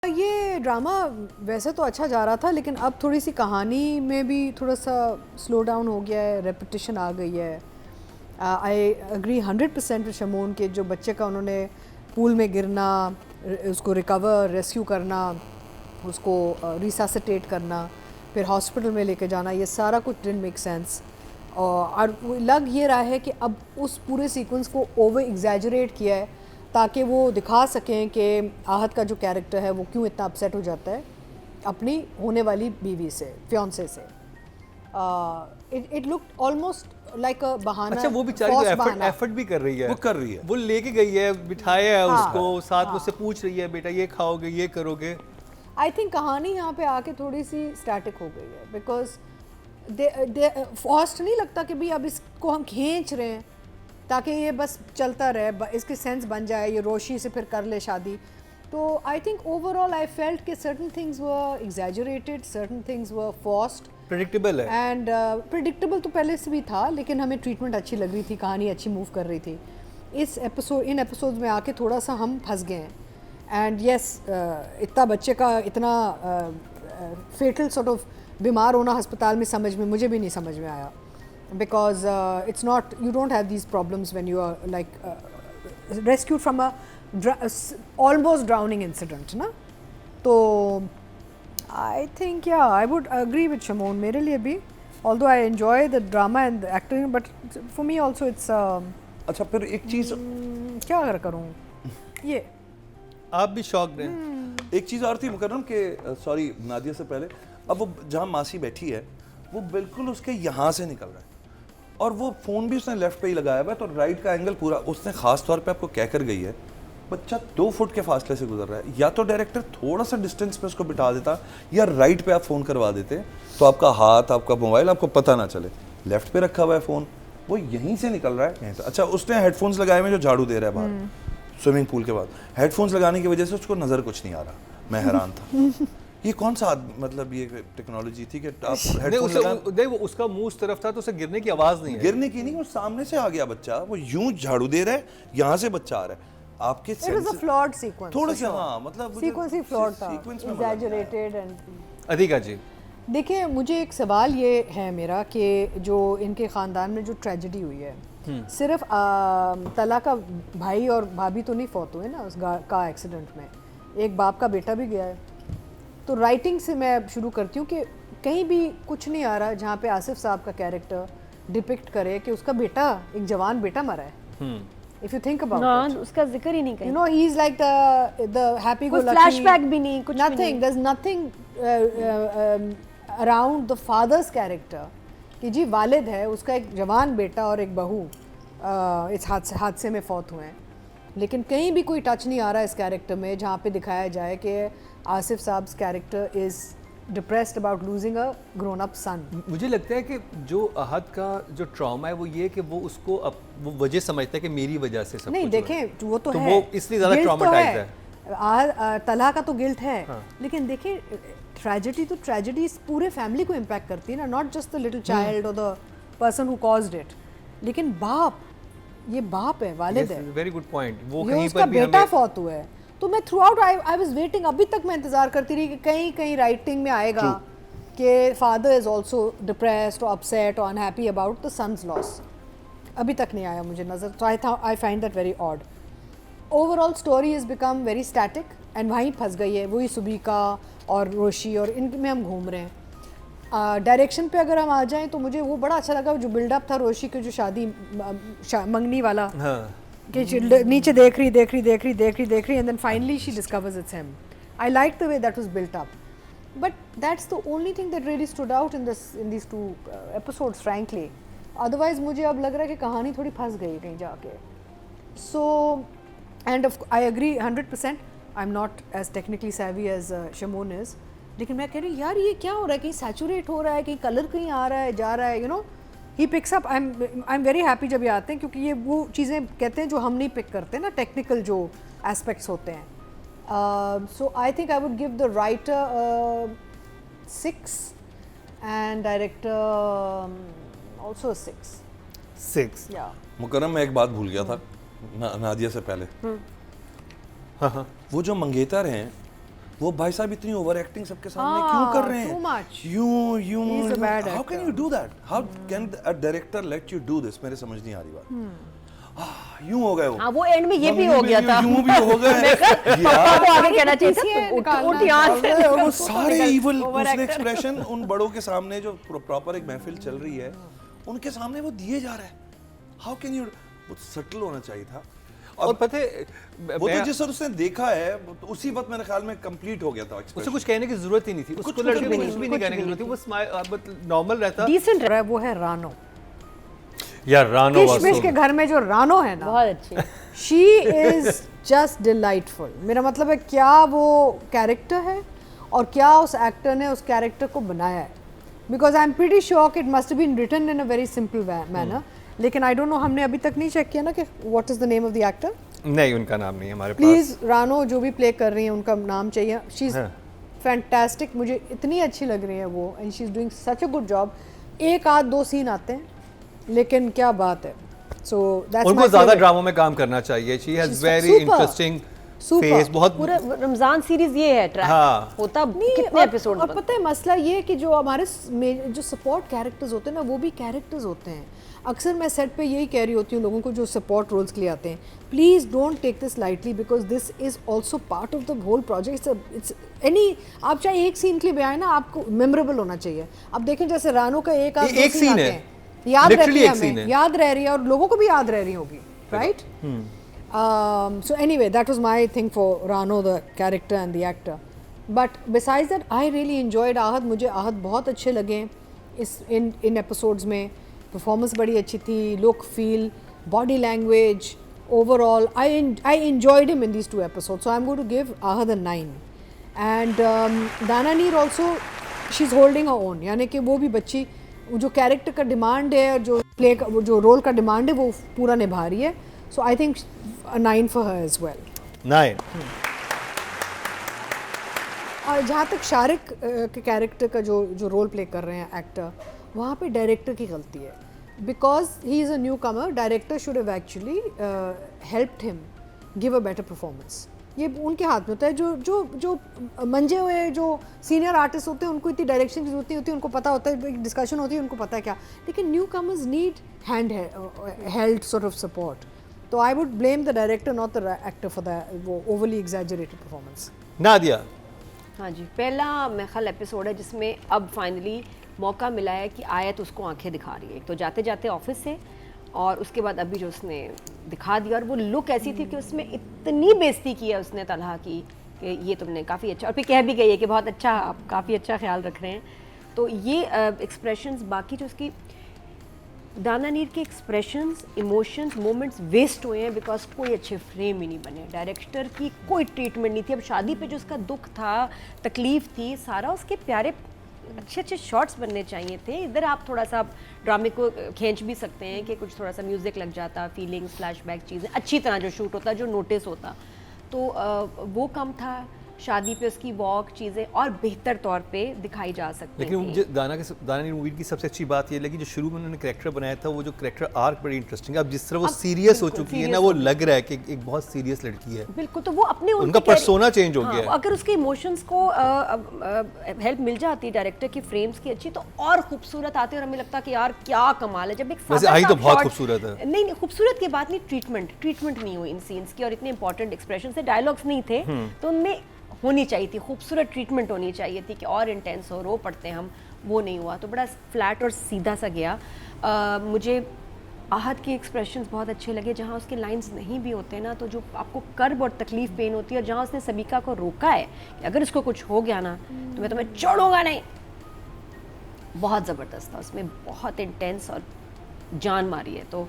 ये ड्रामा वैसे तो अच्छा जा रहा था, लेकिन अब थोड़ी सी कहानी में भी थोड़ा सा स्लो डाउन हो गया है, रेपिटेशन आ गई है। आई अग्री 100% विद शमून के जो बच्चे का उन्होंने पूल में गिरना, उसको रिकवर रेस्क्यू करना, उसको रिससिटेट करना, फिर हॉस्पिटल में लेके जाना, ये सारा कुछ डिडंट मेक सेंस। और लग ये रहा है कि अब उस पूरे सीक्वेंस को ओवर एग्जैजरेट किया है ताकि वो दिखा सकें कि आहत का जो कैरेक्टर है वो क्यों इतना अपसेट हो जाता है अपनी होने वाली बीवी से, फियांसे से। इट लुक्ड ऑलमोस्ट लाइक अ बहाना। अच्छा, वो बेचारी तो एफर्ट भी कर रही है, वो लेके गई है, बिठाया है उसको साथ में, उससे पूछ रही है बेटा ये खाओगे, ये करोगे। आई थिंक कहानी यहाँ पे आके थोड़ी सी स्टैटिक हो गई है, बिकॉज दे फॉस्ट नहीं लगता कि भाई अब इसको हम खींच रहे हैं ताकि ये बस चलता रहे, इसकी सेंस बन जाए, ये रोशी से फिर कर ले शादी। तो I think overall I felt कि certain things were exaggerated, certain things were forced. Predictable है एंड प्रेडिक्टेबल तो पहले से भी था, लेकिन हमें ट्रीटमेंट अच्छी लग रही थी, कहानी अच्छी मूव कर रही थी। इन एपिसोड में आके थोड़ा सा हम फंस गए हैं। एंड येस, इतना बच्चे का इतना फेटल सॉर्ट ऑफ बीमार होना अस्पताल में मुझे भी नहीं समझ में आया, because it's not, you don't have these problems when you are like rescued from a almost drowning incident na. तो I think yeah, I would agree with Shamoon, मेरे लिए भी, although I enjoy the drama and the acting, but for me also it's अच्छा फिर एक चीज़ क्या अगर करूँ ये आप भी शॉक्ड हैं। एक चीज़ और थी मुकर्रम के, सॉरी नादिया से पहले, अब वो जहाँ मासी बैठी है वो बिल्कुल उसके यहाँ से निकल रहा है और वो फ़ोन भी उसने लेफ्ट पे ही लगाया हुआ है, तो राइट का एंगल पूरा उसने ख़ास तौर पे आपको कह कर गई है बच्चा 2 फुट के फासले से गुजर रहा है। या तो डायरेक्टर थोड़ा सा डिस्टेंस पे उसको बिठा देता या राइट पे आप फ़ोन करवा देते तो आपका हाथ, आपका मोबाइल आपको पता ना चले। लेफ्ट पे रखा हुआ है फ़ोन, वो यहीं से निकल रहा है, यहीं से। अच्छा, उसने हेडफोन्स लगाए हुए जो झाड़ू दे रहा है बाहर स्विमिंग पूल के बाद, हेडफोन्स लगाने की वजह से उसको नज़र कुछ नहीं आ रहा। मैं हैरान था ये कौन सा मतलब ये टेक्नोलॉजी थी कि आप हेडफोन लगा। नहीं, वो उसका मुंह उस तरफ था तो उसे गिरने की आवाज नहीं है। गिरने की नहीं, वो सामने से आ गया बच्चा, वो यूं झाड़ू दे रहा है, यहाँ से बच्चा आ रहा है। आपके it was a flawed sequence, थोड़ा सा, हाँ मतलब सीक्वेंस ही फ्लॉड था, exaggerated and अधिका जी देखिए, मुझे एक सवाल ये है मेरा कि जो इनके ख़ानदान में जो ट्रेजेडी हुई है, सिर्फ तला का भाई और भाभी तो नहीं फौत हुए ना उस कार एक्सीडेंट में, एक बाप का बेटा भी गया है। तो राइटिंग से मैं शुरू करती हूँ कि कहीं भी कुछ नहीं आ रहा जहाँ पे आसिफ साहब का कैरेक्टर डिपिक्ट करे कि उसका बेटा, एक जवान बेटा मरा है। If you think about it, उसका जिक्र ही नहीं कहीं। You know, he's like the happy-go-lucky. Flashback भी नहीं, कुछ nothing. भी नहीं। There's nothing around the father's character. कि जी वालिद है, उसका एक जवान बेटा और एक बहू इस हादसे में फौत हुए हैं, लेकिन कहीं भी कोई टच नहीं आ रहा इस कैरेक्टर में जहाँ पे दिखाया जाए कि आसिफ साहब character is depressed about losing a grown up son. मुझे लगता है कि जो अहद का जो ट्रॉमा है वो ये कि वो उसको वो वजह समझता है कि मेरी वजह से सब नहीं कुछ देखें, वो तो है, वो इसलिए ज़्यादा ट्रॉमेटाइज्ड है। तलहा का तो गिल्ट है, लेकिन देखिए ट्रेजेडी तो ट्रेजेडी पूरे फैमिली को इम्पैक्ट करती है ना, not just the little child और the person who caused it. लेकिन बाप, ये बाप है, वालिद है, वेरी गुड पॉइंट। वो ये कहीं उसका पर भी बेटा हमें फौत हुआ है। तो मैं through out I was waiting, अभी तक मैं इंतजार करती रही कि कहीं कहीं राइटिंग में आएगा कि फादर इज ऑल्सो डिप्रेस्ड और अपसेट और unhappy about the son's loss. अभी तक नहीं आया मुझे नज़र, तो I find that very odd. Overall story is become very static and वहीं फंस गई है, वही सुबीका और रोशी और इनमें हम घूम रहे हैं। डायरेक्शन पे अगर हम आ जाएं तो मुझे वो बड़ा अच्छा लगा, जो बिल्डअप था रोशी के, जो शादी मंगनी वाला, कि नीचे देख रही and then finally she discovers it's him. I like the way that was built up, but that's the only thing that really stood out in this 2 episodes frankly. Otherwise मुझे अब लग रहा है कि कहानी थोड़ी फंस गई कहीं जाके। So and I agree 100%, I am not as technically savvy as Shamoon is, लेकिन मैं कह रही यार ये क्या हो रहा है, कहीं सैचुरेट हो रहा है, कहीं कलर कहीं आ रहा है जा रहा है, you know he picks up. I am very happy जब ये आते हैं, क्योंकि ये वो चीज़ें कहते हैं जो हम नहीं पिक करते ना, टेक्निकल जो एस्पेक्ट्स होते हैं। So I think I would give the writer 6 and director also 6। या मुकर्रम, मैं एक बात भूल गया था नादिया से पहले। वो जो मंगेतर हैं वो भाई साहब इतनी ओवर एक्टिंग सबके सामने क्यों कर रहे हैं? too much. यूं He's a bad how can actor. You do that? How can a director let you do this? मेरे समझ नहीं आ रही बात। यूं हो गए वो। हाँ, वो एंड में ये भी हो गया था। यूं भी हो गए यार। वो आगे कहना चाहिए किसी था, निकालना उठ यहाँ से। वो सारे इवल Over उसने actor. एक्सप्रेशन उन बड़ों के सामने जो प्रॉपर एक महफिल चल रही है उनके सामने वो दिए जा रहा है। How can you? वो सटल होना चाहिए था। और पता है वो तो जिस उसने देखा है तो उसी वक्त मेरे ख्याल में कंप्लीट हो गया था उसे expression। कुछ कहने की जरूरत ही नहीं थी, उसको लड़के को कुछ भी नहीं कहने की जरूरत थी, वो नॉर्मल रहता। डिसेंट है वो है रानो। यार रानो किशमिश के घर में जो रानो है ना, बहुत अच्छी। She is just delightful. मेरा मतलब है क्या वो कैरेक्टर है और क्या उस एक्टर ने उस कैरेक्टर को बनाया है। Because I am pretty sure it must been written in a very simple manner, लेकिन आई डोंट नो, हमने अभी तक नहीं चेक किया ना कि what is the name of the actor. नहीं, उनका नाम नहीं है हमारे पास। प्लीज रानो जो भी प्ले कर रही है उनका नाम चाहिए। शी इज हाँ। फैंटास्टिक, मुझे इतनी अच्छी लग रही है वो, and she is doing such a good job. एक आध दो सीन आते हैं लेकिन क्या बात है। सो दैट्स उनको ज्यादा ड्रामों में काम करना चाहिए। She has She's very super. Interesting Super. Face, बहुत पूरा रमजान सीरीज ये है ट्रैक। हाँ। होता नहीं, कितने एपिसोड और पता है मसला ये है कि जो हमारे जो सपोर्ट कैरेक्टर्स होते हैं ना, वो भी कैरेक्टर्स होते हैं। अक्सर मैं सेट पे यही कह रही होती हूँ लोगों को जो सपोर्ट रोल्स के लिए आते हैं, please don't take this lightly because this is also part of the whole project. It's any, आप चाहे एक सीन के लिए भी आए ना, आपको मेमोरेबल होना चाहिए। अब देखें जैसे रानो का एक आध दो एक सीन scene आते है। हैं, याद Literally रहती है एक scene हमें, है। याद रह रही है और लोगों को भी याद रह रही होगी, right? So anyway, that was my thing for Rano, the character and the actor. But besides that, I really enjoyed Ahad. मुझे आहद बहुत अच्छे लगे इस इन एपिसोड्स में। परफॉर्मेंस बड़ी अच्छी थी, look, feel, body language, overall I enjoyed him in these 2 episodes. So I'm going to give Ahad a 9. And Dana Neer also, she's holding her own. यानी कि वो भी बच्ची जो कैरेक्टर का डिमांड है और जो प्ले का जो रोल का डिमांड है वो पूरा निभा रही है। So I think a 9 for her as well. 9। और जहाँ तक शारिक के कैरेक्टर का जो रोल प्ले कर रहे हैं एक्टर, वहाँ पे डायरेक्टर की गलती है। Because he is a new Qamar, director should have actually helped him give a better performance. ये उनके हाथ में होता है। जो मंजे हुए जो सीनियर आर्टिस्ट होते हैं उनको इतनी डायरेक्शन की जरूरत नहीं होती, उनको पता होता है, डिस्कशन होती है, उनको पता है क्या। लेकिन newcomers need hand held sort of support. तो I would blame the director not the actor for the वो ओवरली एग्जैजरेटेड परफॉर्मेंस। नादिया। हाँ जी, पहला मेरा ख्याल एपिसोड है जिसमें अब फाइनली मौका मिला है कि आयत उसको आंखें दिखा रही है। एक तो जाते जाते ऑफिस से, और उसके बाद अभी जो उसने दिखा दिया, और वो लुक ऐसी थी कि उसमें इतनी बेइज्जती की है उसने तलहा की कि ये तुमने काफ़ी अच्छा, और फिर कह भी गई है कि बहुत अच्छा, आप काफ़ी अच्छा ख्याल रख रहे हैं। तो ये एक्सप्रेशंस, बाकी जो उसकी दाना नीर के एक्सप्रेशंस, इमोशंस, मोमेंट्स वेस्ट हुए हैं बिकॉज कोई अच्छे फ्रेम ही नहीं बने। डायरेक्टर की कोई ट्रीटमेंट नहीं थी। अब शादी पे जो उसका दुख था, तकलीफ थी, सारा उसके प्यारे अच्छे अच्छे शॉट्स बनने चाहिए थे। इधर आप थोड़ा सा ड्रामे को खींच भी सकते हैं कि कुछ थोड़ा सा म्यूज़िक लग जाता, फीलिंग्स, फ्लैशबैक, चीज़ें अच्छी तरह जो शूट होता, जो नोटिस होता, तो वो कम था। शादी पे उसकी वॉक, चीज़ें और बेहतर तौर पे दिखाई जा सकती लेकिन थी। मुझे दाना नीर मूवी की सबसे अच्छी बात ये लगी जो शुरू में उन्होंने कैरेक्टर बनाया था, वो जो कैरेक्टर आर्क बड़ी इंटरेस्टिंग है। अब जिस तरह वो सीरियस हो चुकी है ना, वो लग रहा है कि एक बहुत सीरियस लड़की है। बिल्कुल, तो वो अपने उनका पर्सोना चेंज हो गया है। अगर उसके इमोशंस को हेल्प मिल जाती डायरेक्टर की फ्रेम्स की अच्छी, तो और खूबसूरत आते, और हमें लगता कि यार क्या कमाल है। जब एक वैसे आई तो बहुत खूबसूरत है। नहीं, खूबसूरत की बात नहीं, ट्रीटमेंट नहीं हुई इन सीन्स की, और इतने इंपॉर्टेंट एक्सप्रेशन से डायलॉग्स नहीं थे, तो उनमें होनी चाहिए थी, खूबसूरत ट्रीटमेंट होनी चाहिए थी कि और इंटेंस हो, रो पड़ते हम, वो नहीं हुआ। तो बड़ा फ्लैट और सीधा सा गया। मुझे आहद के एक्सप्रेशंस बहुत अच्छे लगे, जहाँ उसके लाइंस नहीं भी होते ना, तो जो आपको कर्ब और तकलीफ पेन होती है, और जहाँ उसने सबिका को रोका है कि अगर इसको कुछ हो गया ना तो मैं तुम्हें छोड़ूंगा नहीं, बहुत ज़बरदस्त था उसमें, बहुत इंटेंस और जान मारी है। तो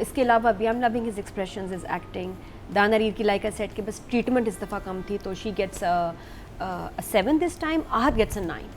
इसके अलावा V am loving his expressions, his acting. दाना नीर की लाइक आई सेड कि बस ट्रीटमेंट इस दफ़ा कम थी, तो she gets 7 this time, Ahad gets a 9।